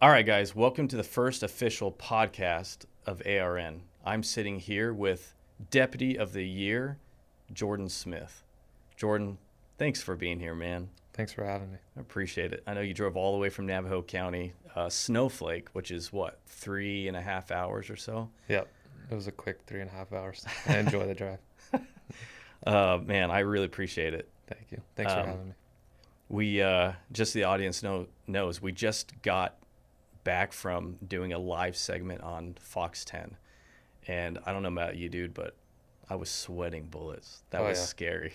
All right, guys, welcome to the first official podcast of ARN. I'm sitting here with Deputy of the Year, Jordan Smith. Jordan, thanks for being here, man. Thanks for having me. I appreciate it. I know you drove all the way from Navajo County, Snowflake, which is what, 3.5 hours or so? Yep. It was a quick 3.5 hours. I enjoy the drive. Man, I really appreciate it. Thank you. Thanks for having me. We, just the audience knows, we just got back from doing a live segment on Fox 10. And I don't know about you, dude, but I was sweating bullets. That was scary.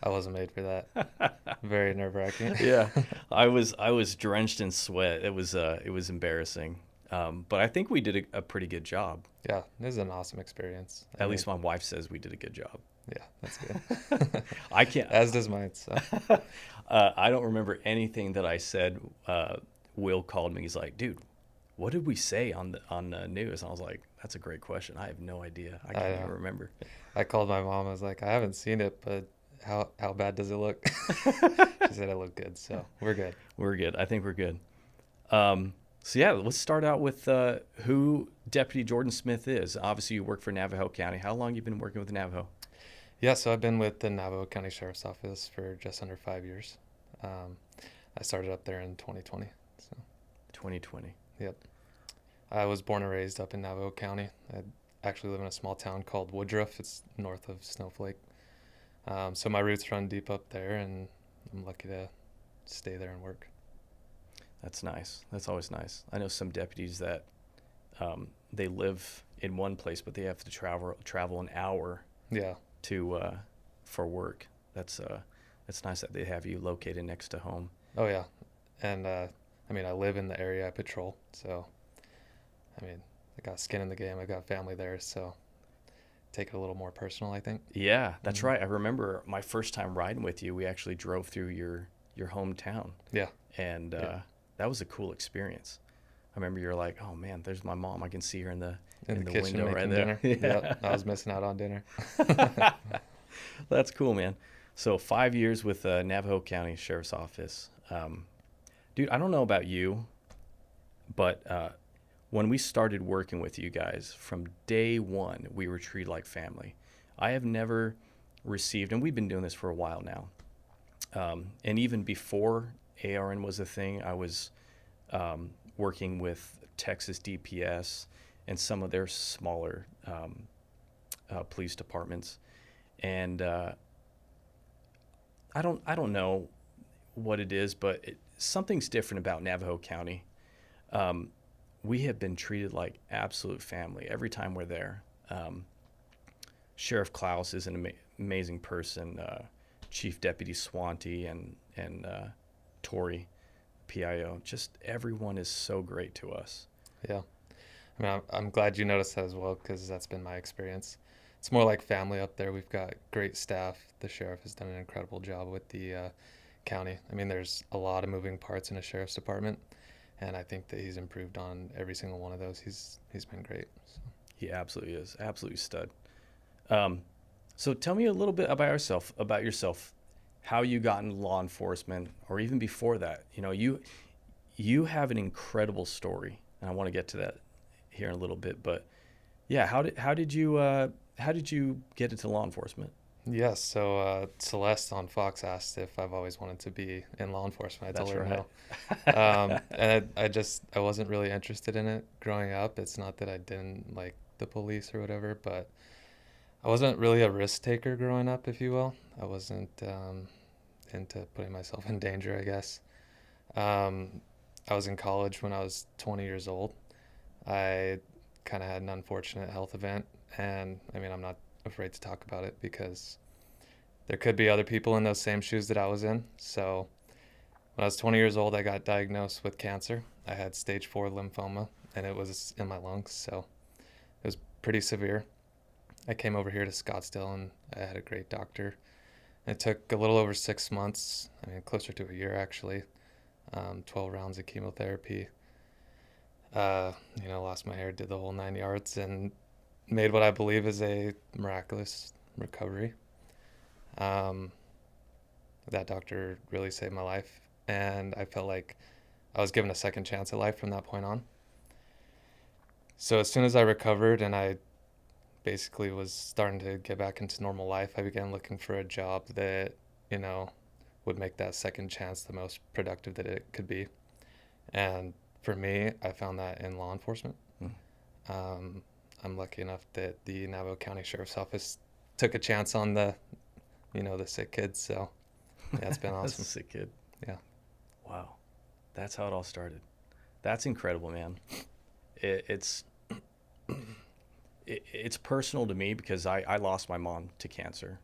I wasn't made for that. Very nerve-wracking. Yeah, I was drenched in sweat. It was embarrassing. But I think we did a pretty good job. Yeah, this is an awesome experience. At least my wife says we did a good job. Yeah, that's good. I can't. As does mine. So. I don't remember anything that I said. Will called me. He's like, "Dude, what did we say on the news?" And I was like, "That's a great question. I have no idea. I can't even remember." I called my mom. I was like, "I haven't seen it, but how bad does it look?" She said it looked good, so we're good. We're good. I think we're good. So yeah, let's start out with who Deputy Jordan Smith is. Obviously, you work for Navajo County. How long have you been working with Navajo? Yeah, so I've been with the Navajo County Sheriff's Office for just under 5 years. I started up there in 2020. So 2020. Yep. I was born and raised up in Navajo County. I actually live in a small town called Woodruff. It's north of Snowflake. So my roots run deep up there, and I'm lucky to stay there and work. That's nice. That's always nice. I know some deputies that they live in one place, but they have to travel an hour. Yeah. To for work. That's nice that they have you located next to home. Oh yeah, and I live in the area I patrol, so I got skin in the game. I got family there, so take it a little more personal, I think. Yeah, that's right. I remember my first time riding with you. We actually drove through your hometown. Yeah, and that was a cool experience. I remember you're like, "Oh man, there's my mom. I can see her in the kitchen window right there." Dinner. Yeah, I was missing out on dinner. That's cool, man. So 5 years with Navajo County Sheriff's Office. Dude, I don't know about you, but when we started working with you guys, from day one, we were treated like family. I have never received, and we've been doing this for a while now, and even before ARN was a thing, I was working with Texas DPS and some of their smaller police departments, and I don't know what it is, but something's different about Navajo County. We have been treated like absolute family every time we're there. Sheriff Klaus is an amazing person. Chief Deputy Swanty and Tori, PIO. Just everyone is so great to us. Yeah. I'm glad you noticed that as well, because that's been my experience. It's more like family up there. We've got great staff. The sheriff has done an incredible job with the county. There's a lot of moving parts in a sheriff's department, and I think that he's improved on every single one of those. He's been great. So. He absolutely is. Absolutely stud. So tell me a little bit about yourself, how you got into law enforcement, or even before that. You have an incredible story, and I want to get to that here in a little bit. But yeah, how did you get into law enforcement? Yes, so Celeste on Fox asked if I've always wanted to be in law enforcement. I told her no. And I wasn't really interested in it growing up. It's not that I didn't like the police or whatever, but I wasn't really a risk taker growing up, if you will. I wasn't into putting myself in danger, I guess. I was in college when I was 20 years old. I kind of had an unfortunate health event, and I'm not afraid to talk about it because there could be other people in those same shoes that I was in. So when I was 20 years old, I got diagnosed with cancer. I had stage 4 lymphoma, and it was in my lungs, so it was pretty severe. I came over here to Scottsdale, and I had a great doctor. It took a little over 6 months, closer to a year actually, 12 rounds of chemotherapy. Lost my hair, did the whole 9 yards, and made what I believe is a miraculous recovery. That doctor really saved my life, and I felt like I was given a second chance at life from that point on. So as soon as I recovered and I basically was starting to get back into normal life, I began looking for a job that, you know, would make that second chance the most productive that it could be. And for me, I found that in law enforcement. Hmm. I'm lucky enough that the Navajo County Sheriff's Office took a chance on the sick kids. So yeah, it's been That's a awesome. sick kid. Yeah. Wow. That's how it all started. That's incredible, man. It, it's it's personal to me because I lost my mom to cancer.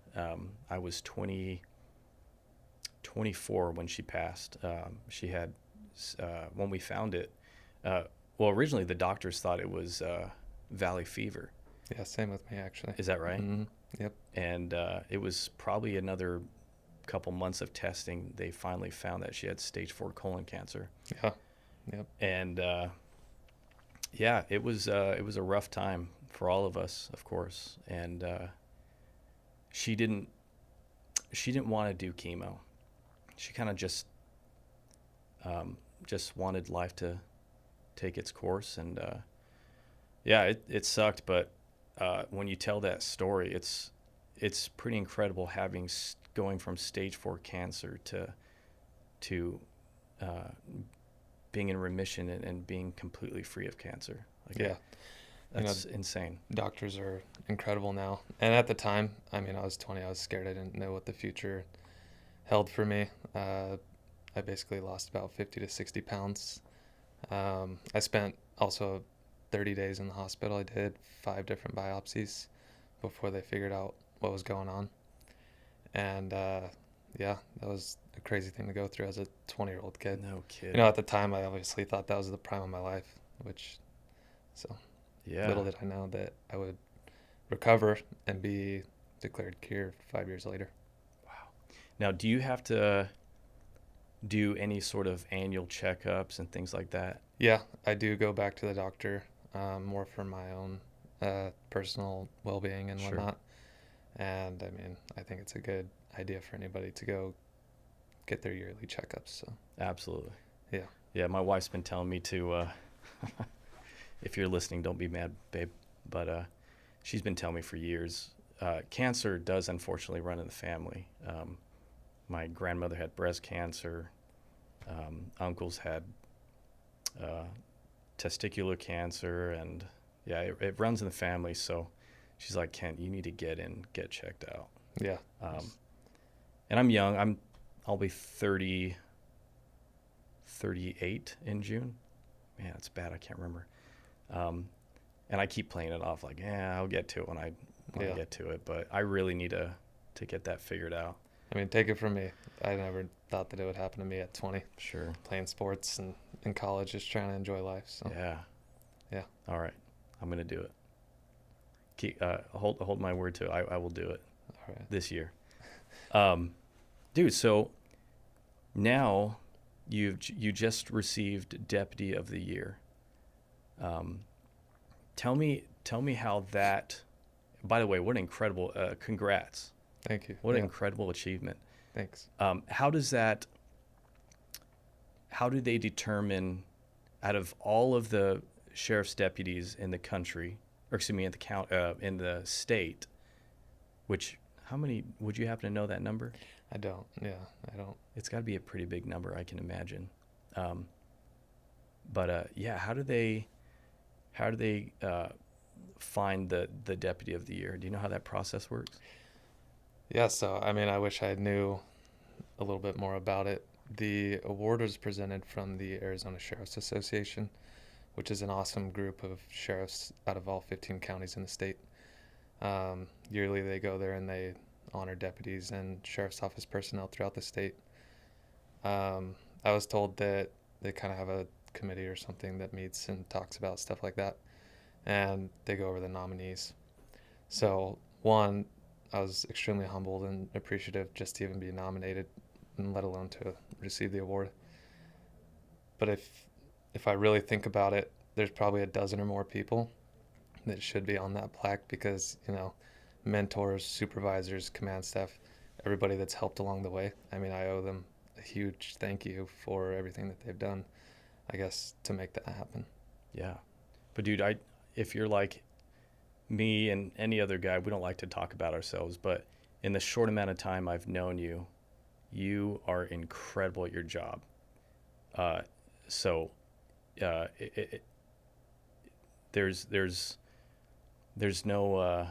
I was 24 when she passed. She had, when we found it, uh, well, originally the doctors thought it was valley fever. Yeah, same with me actually. Is that right? Mm-hmm. Yep. And it was probably another couple months of testing. They finally found that she had stage 4 colon cancer. Yeah. Yep. And yeah, it was a rough time for all of us, of course. And she didn't want to do chemo. She kind of just wanted life to take its course. And yeah, it sucked. But when you tell that story, it's pretty incredible going from stage 4 cancer to being in remission and being completely free of cancer. Like, Yeah. that's insane. Doctors are incredible now. And at the time, I mean, I was 20. I was scared. I didn't know what the future held for me. I basically lost about 50 to 60 pounds. I spent also 30 days in the hospital. I did 5 different biopsies before they figured out what was going on. And yeah, that was a crazy thing to go through as a 20-year-old kid. No kid. You know, at the time, I obviously thought that was the prime of my life, so Yeah. little did I know that I would recover and be declared cured 5 years later. Wow. Now, do you have to do any sort of annual checkups and things like that? Yeah, I do go back to the doctor more for my own personal well-being and Sure. whatnot. And I mean, I think it's a good idea for anybody to go get their yearly checkups. So Absolutely. yeah. Yeah, my wife's been telling me to, if you're listening, don't be mad, babe. But she's been telling me for years, cancer does unfortunately run in the family. My grandmother had breast cancer. Uncles had testicular cancer, and yeah, it runs in the family. So she's like, Kent, you need to get checked out. Yeah. And I'm young. I'll be 38 in June. Man, it's bad. I can't remember. And I keep playing it off like, yeah, I'll get to it when I get to it. But I really need to get that figured out. I mean, take it from me. I never thought that it would happen to me at 20. Sure. Playing sports and in college, just trying to enjoy life. So Yeah. Yeah. All right. I'm gonna do it. Hold my word to it. I will do it all right. this year. Dude, so now you just received Deputy of the Year. Tell me how that. By the way, what an incredible! Congrats! Thank you. What an incredible achievement. Thanks. How do they determine, out of all of the sheriff's deputies in the country, or excuse me, in the state, how many would you happen to know that number? I don't. Yeah, I don't. It's got to be a pretty big number, I can imagine. Yeah, how do they find the Deputy of the Year? Do you know how that process works? Yeah, so I mean, I wish I knew a little bit more about it. The award was presented from the Arizona Sheriff's Association, which is an awesome group of sheriffs out of all 15 counties in the state. Yearly, they go there and they honor deputies and sheriff's office personnel throughout the state. I was told that they kind of have a committee or something that meets and talks about stuff like that, and they go over the nominees. So, one, I was extremely humbled and appreciative just to even be nominated, and let alone to receive the award. But if I really think about it, there's probably a dozen or more people that should be on that plaque because, mentors, supervisors, command staff, everybody that's helped along the way. I mean, I owe them a huge thank you for everything that they've done. I guess, to make that happen. Yeah. But dude, if you're like me and any other guy, we don't like to talk about ourselves, but in the short amount of time I've known you, you are incredible at your job. Uh, so there's there's no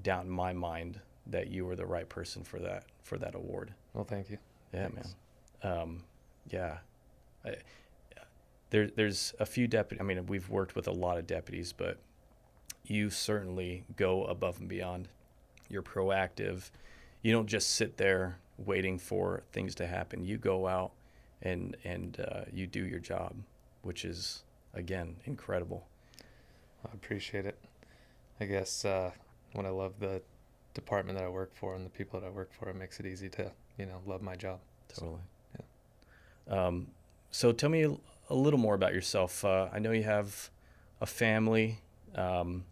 doubt in my mind that you were the right person for that award. Well, thank you. Yeah, Thanks. man. Yeah. I, there's a few deputies. I mean, we've worked with a lot of deputies, but you certainly go above and beyond. You're proactive. You don't just sit there waiting for things to happen. You go out and you do your job, which is again incredible. I appreciate it. I guess when I love the department that I work for and the people that I work for, it makes it easy to, love my job. Totally. So, yeah. So tell me a little more about yourself. I know you have a family. Um,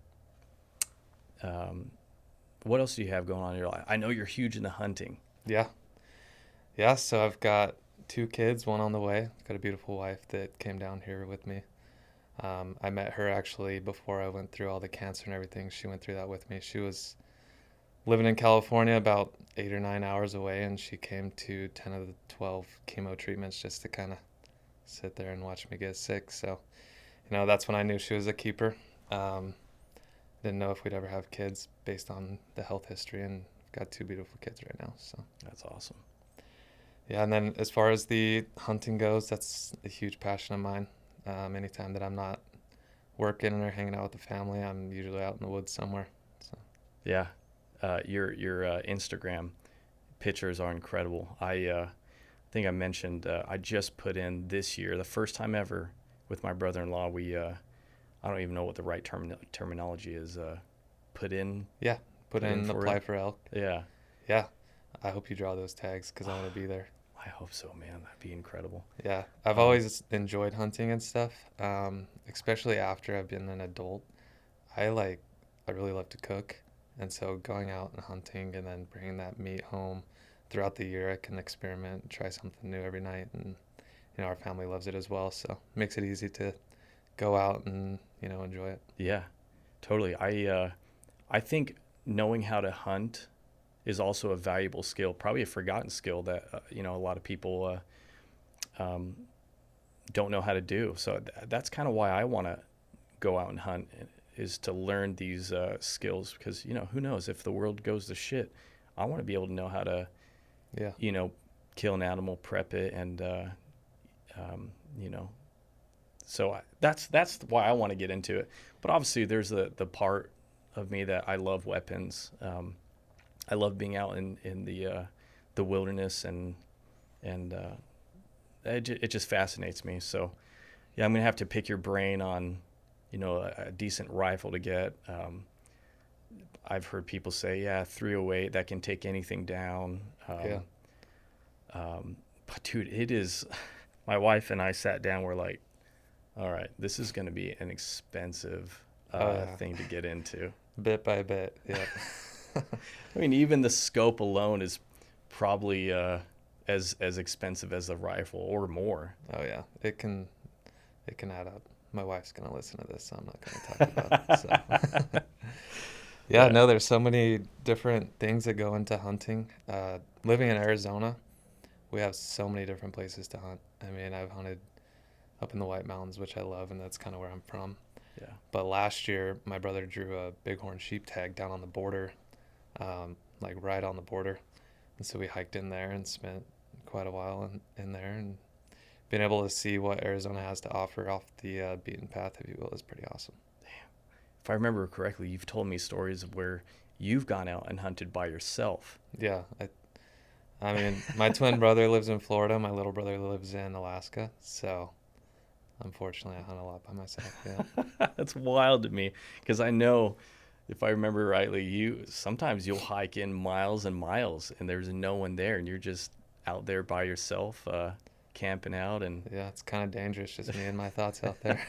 what else do you have going on in your life? I know you're huge into hunting. Yeah. Yeah. So I've got 2 kids, one on the way. I've got a beautiful wife that came down here with me. I met her actually before I went through all the cancer and everything. She went through that with me. She was living in California about 8 or 9 hours away, and she came to 10 of the 12 chemo treatments just to kind of sit there and watch me get sick. So, that's when I knew she was a keeper. Didn't know if we'd ever have kids based on the health history, and I've got 2 beautiful kids right now. So That's awesome. yeah, and then as far as the hunting goes, that's a huge passion of mine. Anytime that I'm not working or hanging out with the family, I'm usually out in the woods somewhere. So Yeah. Your Instagram pictures are incredible. I think I mentioned I just put in this year, the first time ever with my brother-in-law. I don't even know what the right terminology is. Put in. yeah, put in for apply it. for elk. Yeah. Yeah, I hope you draw those tags because I want to be there. I hope so, man. That'd be incredible. Yeah, I've always enjoyed hunting and stuff, especially after I've been an adult. I really love to cook, and so going out and hunting and then bringing that meat home throughout the year, I can experiment and try something new every night, and our family loves it as well, so it makes it easy to go out and enjoy it. Yeah, totally. I think knowing how to hunt is also a valuable skill, probably a forgotten skill that a lot of people don't know how to do. So that's kind of why I want to go out and hunt, is to learn these skills, because who knows if the world goes to shit. I want to be able to know how to Yeah. kill an animal, prep it, and you know. So that's why I want to get into it. But obviously, there's the part of me that I love weapons. I love being out in the wilderness, and it just fascinates me. So yeah, I'm gonna have to pick your brain on a decent rifle to get. I've heard people say, yeah, 308, that can take anything down. Yeah. But dude, it is. My wife and I sat down. We're like, all right, this is going to be an expensive thing to get into. Bit by bit, yeah. I mean, even the scope alone is probably as expensive as the rifle or more. Oh yeah, it can add up. My wife's gonna listen to this, so I'm not gonna talk about it. So. Yeah, no, there's so many different things that go into hunting. Living in Arizona, we have so many different places to hunt. I mean, I've hunted up in the White Mountains, which I love, and that's kind of where I'm from. Yeah. But last year, my brother drew a bighorn sheep tag down on the border, like right on the border. And so we hiked in there and spent quite a while in there, and being able to see what Arizona has to offer off the beaten path, if you will, is pretty awesome. If I remember correctly, you've told me stories of where you've gone out and hunted by yourself. Yeah. I mean, my twin brother lives in Florida. My little brother lives in Alaska. So, unfortunately, I hunt a lot by myself. Yeah. That's wild to me, because I know, if I remember rightly, sometimes you'll hike in miles and miles, and there's no one there, and you're just out there by yourself, camping out. And yeah, it's kind of dangerous, just me and my thoughts out there.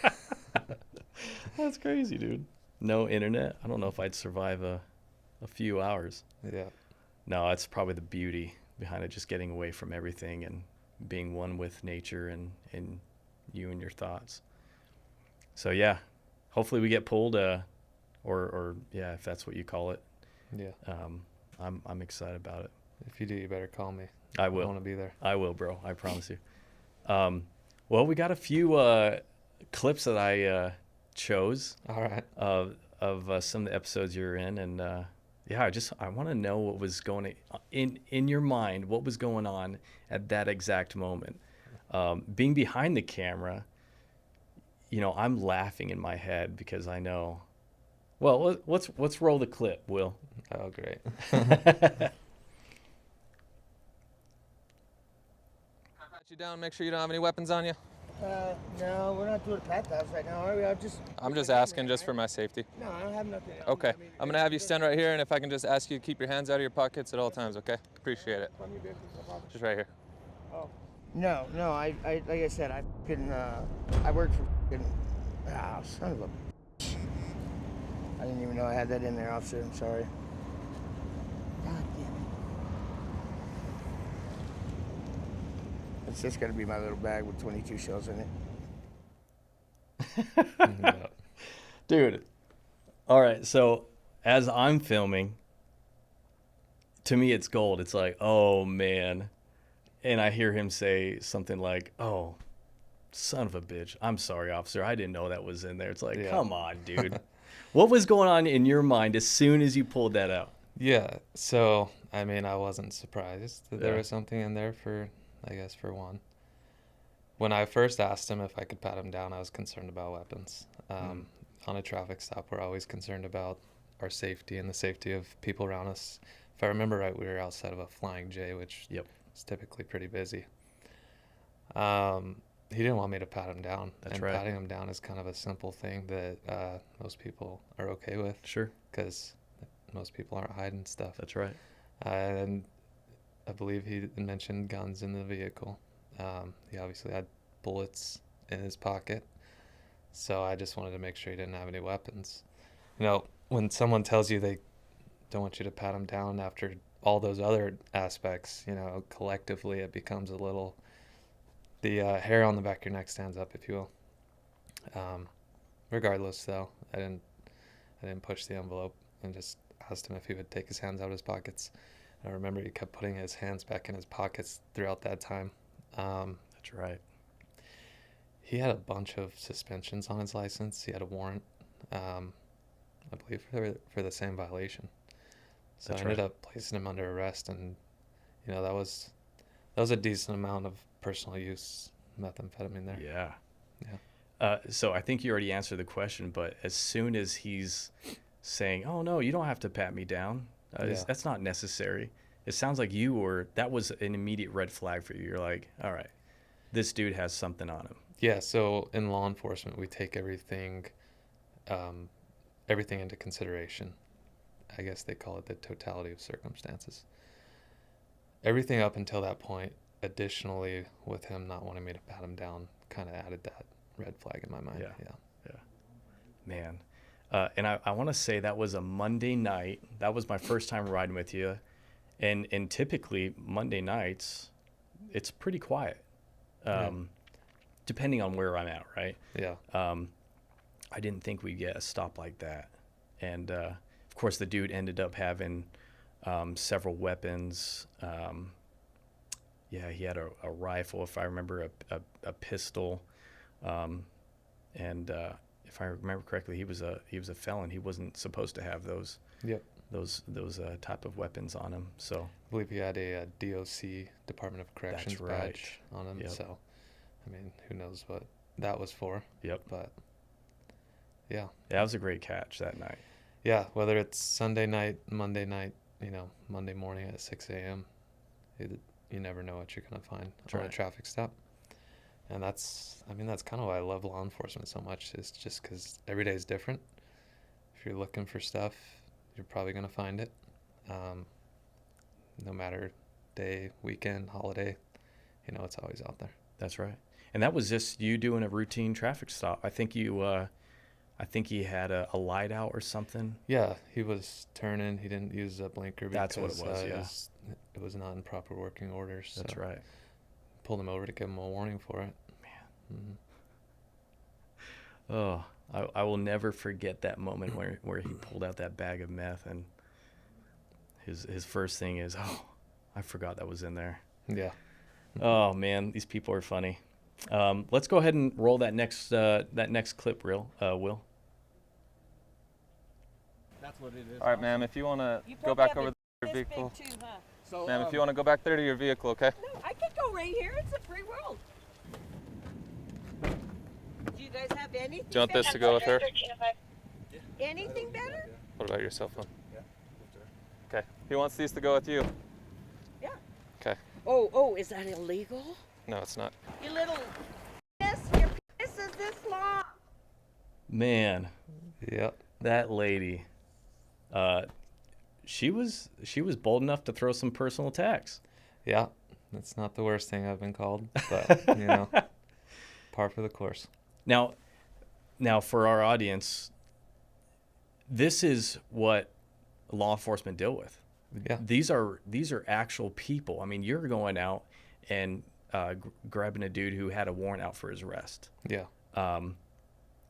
That's crazy, dude. No internet. I don't know if I'd survive a few hours. Yeah. No, that's probably the beauty behind it, just getting away from everything and being one with nature and you and your thoughts. So yeah, hopefully we get pulled, or yeah, if that's what you call it. Yeah. I'm excited about it. If you do, you better call me. I will. I want to be there. I will, bro. I promise you. Well, we got a few clips that I chose All right. of some of the episodes you're in, and yeah, I want to know what was going in your mind, what was going on at that exact moment. Being behind the camera, I'm laughing in my head because I know. Well, let's roll the clip, Will. Oh, great. Pat you down. Make sure you don't have any weapons on you. No, we're not doing a pat downs right now, are we? I'm just asking just for my safety. No, I don't have nothing. Okay. I'm going to have you stand right here, and if I can just ask you to keep your hands out of your pockets at all times, okay? Appreciate it. Just right here. No, I like I said, I work for son of a. I didn't even know I had that in there, officer. I'm sorry. God damn it. It's just gonna be my little bag with 22 shells in it. Yeah. Dude. All right. So as I'm filming, to me, it's gold. It's like, oh, man. And I hear him say something like, oh, son of a bitch. I'm sorry, officer. I didn't know that was in there. It's like, Yeah. come on, dude. What was going on in your mind as soon as you pulled that out? Yeah. So, I mean, I wasn't surprised that there Yeah. was something in there for one. When I first asked him if I could pat him down, I was concerned about weapons. On a traffic stop, we're always concerned about our safety and the safety of people around us. If I remember right, we were outside of a Flying J, which Yep. is typically pretty busy. He didn't want me to pat him down. That's and right. patting him down is kind of a simple thing that most people are okay with Sure. because most people aren't hiding stuff. That's right. And I believe he mentioned guns in the vehicle. He obviously had bullets in his pocket. So I just wanted to make sure he didn't have any weapons. When someone tells you they don't want you to pat them down after all those other aspects, collectively it becomes a little, the hair on the back of your neck stands up, if you will. Regardless, though, I didn't push the envelope and just asked him if he would take his hands out of his pockets. I remember he kept putting his hands back in his pockets throughout that time. That's right. He had a bunch of suspensions on his license. He had a warrant, I believe, for the same violation. So That's I ended right. up placing him under arrest, and that was a decent amount of personal use methamphetamine there. Yeah. Yeah. So I think you already answered the question, but as soon as he's saying, oh, no, you don't have to pat me down, Yeah. that's not necessary. It sounds like that was an immediate red flag for you. You're like, all right, this dude has something on him. Yeah. So in law enforcement, we take everything into consideration. I guess they call it the totality of circumstances. Everything up until that point, additionally, with him not wanting me to pat him down, kind of added that red flag in my mind. Yeah. Yeah. Man. And I want to say that was a Monday night. That was my first time riding with you. And typically Monday nights, it's pretty quiet, depending on where I'm at, right? Yeah. I didn't think we'd get a stop like that. And, of course, the dude ended up having several weapons. He had a rifle, if I remember, a pistol. And if I remember correctly, he was a felon. He wasn't supposed to have those Yep. those type of weapons on him. So I believe he had a DOC, Department of Corrections That's right. badge on him. Yep. So, I mean, who knows what that was for? Yep. But yeah, that was a great catch that night. yeah. Whether it's Sunday night, Monday night, Monday morning at 6 a.m., you never know what you're gonna find That's on a right. traffic stop. And that's kind of why I love law enforcement so much. Is just because every day is different. If you're looking for stuff, you're probably gonna find it. No matter day, weekend, holiday, it's always out there. That's right. And that was just you doing a routine traffic stop. I think he had a light out or something. Yeah, he was turning. He didn't use a blinker because That's what it was, yeah. it was not in proper working order. So That's right. pulled him over to give him a warning for it. Man. Oh, I will never forget that moment where he pulled out that bag of meth, and his first thing is, oh, I forgot that was in there. Yeah. Oh man, these people are funny. Let's go ahead and roll that next clip reel, Will. That's what it is. All right, ma'am, if you want to go back over to your vehicle. Too, huh? So, ma'am, if you want to go back there to your vehicle, okay? No, I can go right here. It's a free world. Do you guys have anything? Do you want this to go with her? Anything better? What about your cell phone? Yeah. Okay. He wants these to go with you. Yeah. Okay. Oh, is that illegal? No, it's not. You little your penis is this long. Man, Yep. that lady, she was bold enough to throw some personal attacks. Yeah. That's not the worst thing I've been called, but you know, par for the course. Now for our audience, this is what law enforcement deal with. Yeah. These are actual people. I mean, you're going out and grabbing a dude who had a warrant out for his arrest. Yeah.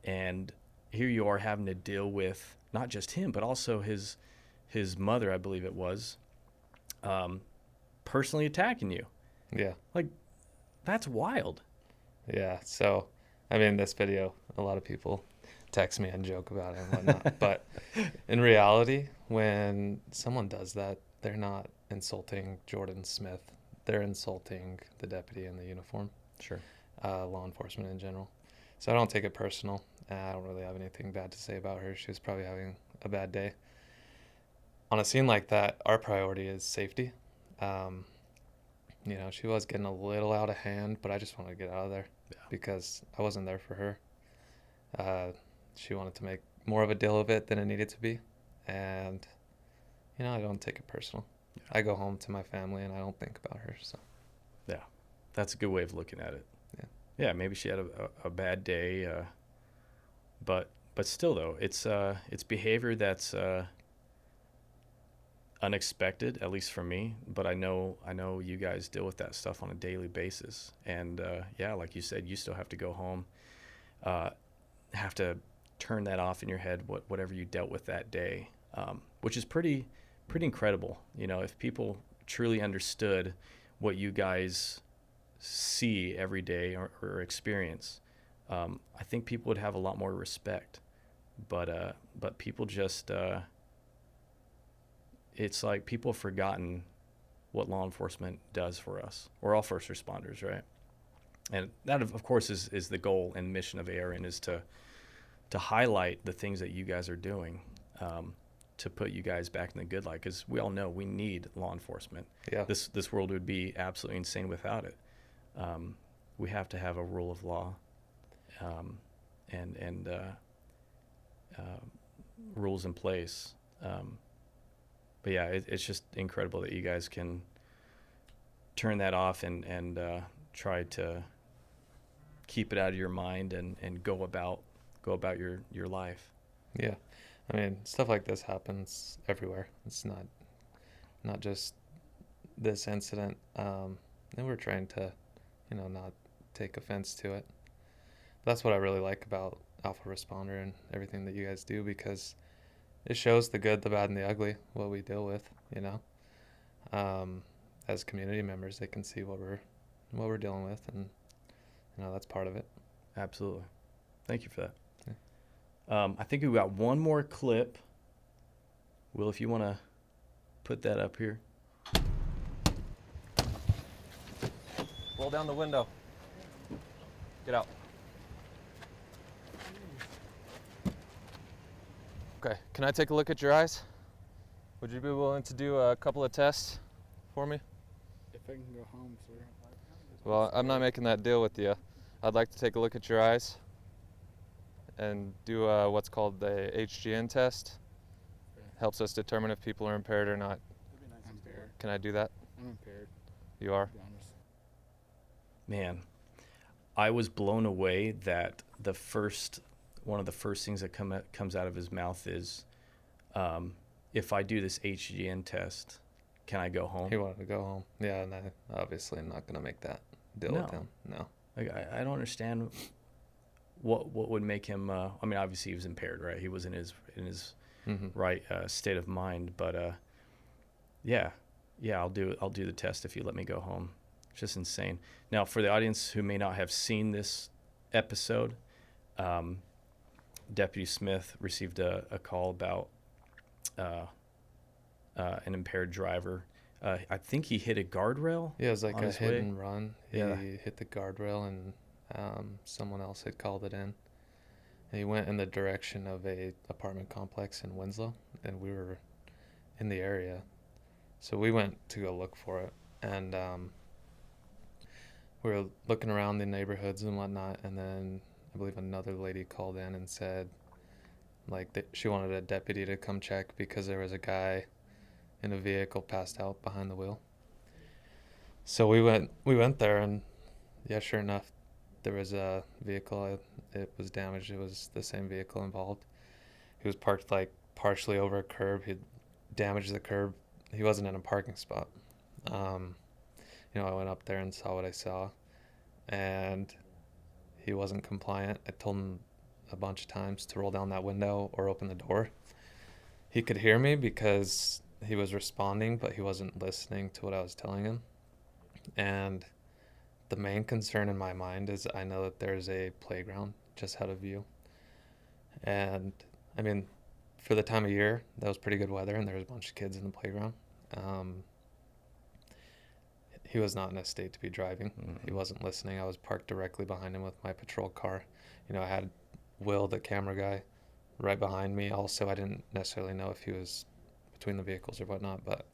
And here you are having to deal with not just him, but also his mother, I believe it was, personally attacking you. Yeah. Like, that's wild. Yeah. So, I mean, this video, a lot of people text me and joke about it and whatnot. But in reality, when someone does that, they're not insulting Jordan Smith. They're insulting the deputy in the uniform. Sure. Law enforcement in general. So I don't take it personal. I don't really have anything bad to say about her. She was probably having a bad day. On a scene like that, our priority is safety. You know, she was getting a little out of hand, but I just wanted to get out of there because I wasn't there for her. She wanted to make more of a deal of it than it needed to be. And, you know, I don't take it personal. Yeah. I go home to my family and I don't think about her. So, yeah, that's a good way of looking at it. Yeah, maybe she had a bad day, but still though, it's behavior that's unexpected, at least for me. But I know you guys deal with that stuff on a daily basis, and yeah, like you said, you still have to go home, have to turn that off in your head, whatever you dealt with that day, which is pretty incredible. You know, if people truly understood what you guys see every day or experience, I think people would have a lot more respect. But people just, it's like people have forgotten what law enforcement does for us. We're all first responders, right? And that, of course, is the goal and mission of ARN, is to highlight the things that you guys are doing, to put you guys back in the good light, because we all know we need law enforcement. Yeah. This world would be absolutely insane without it. We have to have a rule of law, and rules in place. But yeah, it's just incredible that you guys can turn that off and try to keep it out of your mind and go about your life. Yeah. I mean, stuff like this happens everywhere. It's not just this incident. And we're trying to, you know, not take offense to it. That's what I really like about Alpha Responder and everything that you guys do, because it shows the good, the bad, and the ugly, what we deal with, you know. As community members, they can see what we're dealing with, and, you know, that's part of it. Absolutely. Thank you for that. Yeah. I think we got one more clip. Will, if you want to put that up here. Roll down the window. Get out. Okay, can I take a look at your eyes? Would you be willing to do a couple of tests for me? If I can go home, sir. Well, I'm not making that deal with you. I'd like to take a look at your eyes and do what's called the HGN test. Okay. Helps us determine if people are impaired or not. I'm impaired. Can I do that? I'm impaired, You are? to be honest. Man, I was blown away that one of the first things that comes out of his mouth is, if I do this HGN test, can I go home? He wanted to go home. Yeah, and I obviously am not going to make that deal No. with him. No. Like, I don't understand what would make him? I mean, obviously he was impaired, right? He was in his Hmm. right state of mind, but yeah, I'll do the test if you let me go home. It's just insane. Now, for the audience who may not have seen this episode, Deputy Smith received a call about an impaired driver. I think he hit a guardrail. Yeah, it was like On a his hit way? and run. He Yeah. hit the guardrail, and someone else had called it in. And he went in the direction of a apartment complex in Winslow, and we were in the area, so we went to go look for it. And we were looking around the neighborhoods and whatnot, and then I believe another lady called in and said, like, that she wanted a deputy to come check because there was a guy in a vehicle passed out behind the wheel. So we went there, and yeah, sure enough, there was a vehicle. It was damaged. It was the same vehicle involved. He was parked like partially over a curb. He damaged the curb. He wasn't in a parking spot. I went up there and saw what I saw, and he wasn't compliant. I told him a bunch of times to roll down that window or open the door. He could hear me because he was responding, but he wasn't listening to what I was telling him. And the main concern in my mind is I know that there's a playground just out of view. And I mean, for the time of year, that was pretty good weather, and there was a bunch of kids in the playground. He was not in a state to be driving. He wasn't listening. I was parked directly behind him with my patrol car. I had Will, the camera guy, right behind me. Also, I didn't necessarily know if he was between the vehicles or whatnot, but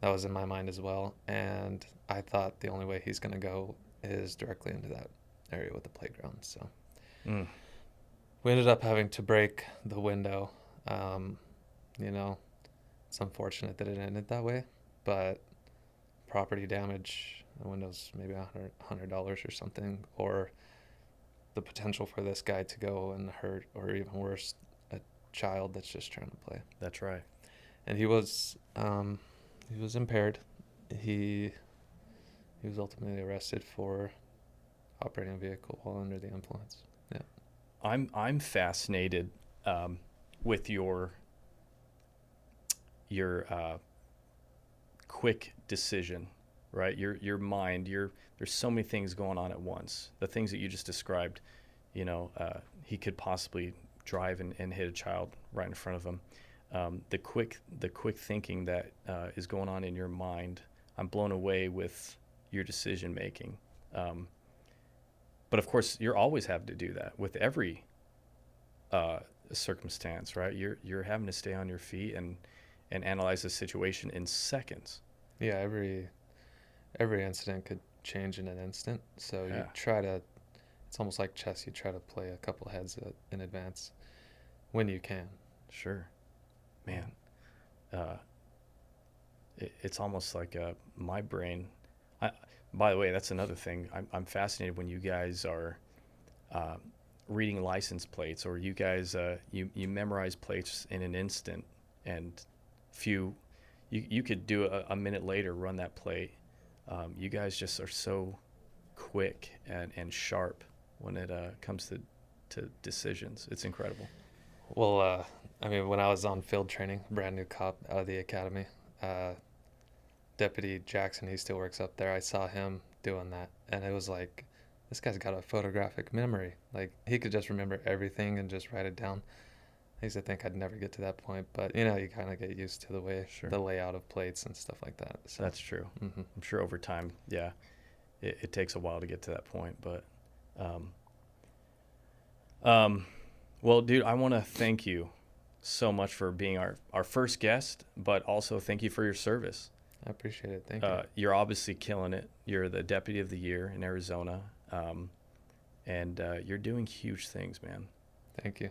that was in my mind as well. And I thought the only way he's going to go is directly into that area with the playground. So we ended up having to break the window. It's unfortunate that it ended that way, but property damage, the window's maybe $100 or something, or the potential for this guy to go and hurt, or even worse, a child that's just trying to play. That's right. And he was impaired. He was ultimately arrested for operating a vehicle while under the influence. Yeah. I'm fascinated with your quick decision, right? Your mind. There's so many things going on at once. The things that you just described, he could possibly drive and hit a child right in front of him. The quick thinking that is going on in your mind. I'm blown away with your decision making. But of course, you're always having to do that with every circumstance, right? You're having to stay on your feet and analyze the situation in seconds. Yeah, every incident could change in an instant. So Yeah. you try to. It's almost like chess. You try to play a couple heads in advance when you can. Sure, man. It's almost like my brain. By the way, that's another thing. I'm fascinated when you guys are reading license plates, or you guys you memorize plates in an instant, and you could do a minute later run that plate. You guys just are so quick and sharp when it comes to decisions. It's incredible. Well, when I was on field training, brand new cop out of the academy, Deputy Jackson, he still works up there. I saw him doing that, and it was like, this guy's got a photographic memory. Like, he could just remember everything and just write it down. I used to think I'd never get to that point, but you kind of get used to the way, Sure. the layout of plates and stuff like that. So That's true. Mm-hmm. I'm sure over time, yeah, it takes a while to get to that point. But, well, dude, I want to thank you so much for being our first guest, but also thank you for your service. I appreciate it. Thank you. You're obviously killing it. You're the Deputy of the Year in Arizona, and you're doing huge things, man. Thank you.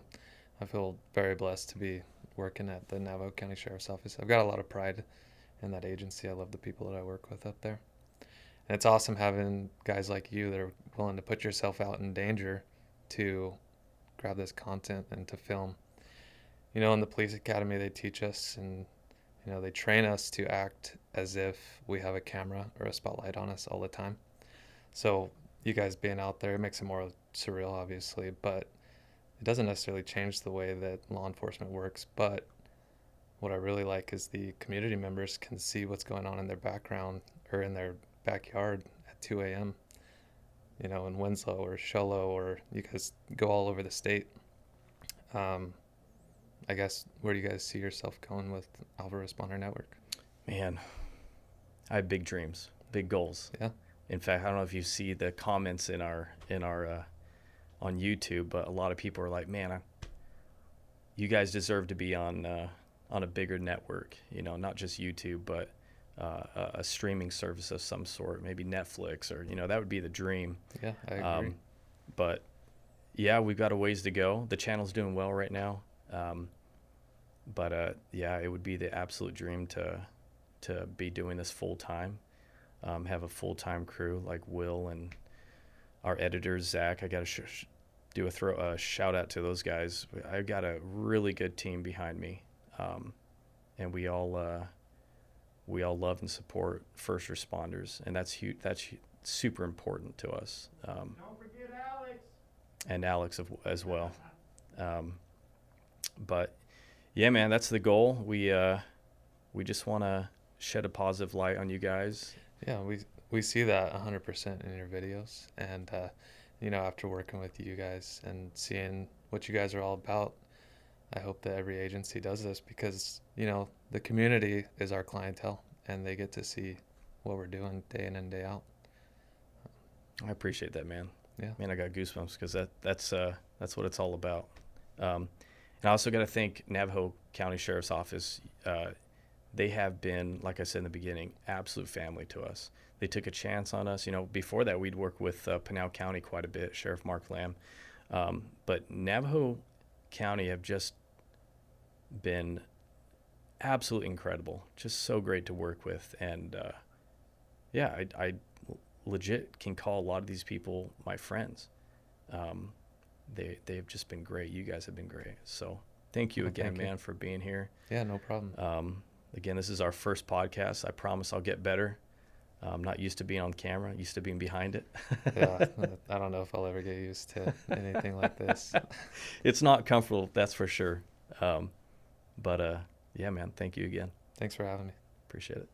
I feel very blessed to be working at the Navajo County Sheriff's Office. I've got a lot of pride in that agency. I love the people that I work with up there. And it's awesome having guys like you that are willing to put yourself out in danger to grab this content and to film. In the police academy, they teach us and, they train us to act as if we have a camera or a spotlight on us all the time. So, you guys being out there, it makes it more surreal, obviously, but it doesn't necessarily change the way that law enforcement works. But what I really like is the community members can see what's going on in their background or in their backyard at 2 a.m., you know, in Winslow or Show Low, or you guys go all over the state. I guess, where do you guys see yourself going with Alpha Responder Network? Man, I have big dreams, big goals. Yeah. In fact, I don't know if you see the comments in our on YouTube, but a lot of people are like, "Man, you guys deserve to be on a bigger network. You know, not just YouTube, but a streaming service of some sort, maybe Netflix, or that would be the dream." Yeah, I agree. But yeah, we've got a ways to go. The channel's doing well right now. But yeah, it would be the absolute dream to be doing this full time, have a full time crew like Will and our editor Zach. I got to do a shout out to those guys. I've got a really good team behind me, and we all love and support first responders, and that's huge. That's super important to us. Don't forget Alex. And Alex as well. But yeah, man, that's the goal. We just want to shed a positive light on you guys. Yeah, we see that 100% in your videos, and after working with you guys and seeing what you guys are all about, I hope that every agency does this, because the community is our clientele, and they get to see what we're doing day in and day out. I appreciate that, man. Yeah, man, I got goosebumps, because that's what it's all about. And I also got to thank Navajo County Sheriff's Office. They have been, like I said in the beginning, absolute family to us. They took a chance on us. Before that, we'd work with Pinal County quite a bit, Sheriff Mark Lamb. But Navajo County have just been absolutely incredible, just so great to work with. And yeah, I legit can call a lot of these people my friends. They've just been great. You guys have been great. So thank you again, man, for being here. Yeah, no problem. Again, this is our first podcast. I promise I'll get better. I'm not used to being on camera, used to being behind it. Yeah, I don't know if I'll ever get used to anything like this. It's not comfortable, that's for sure. But yeah, man, thank you again. Thanks for having me. Appreciate it.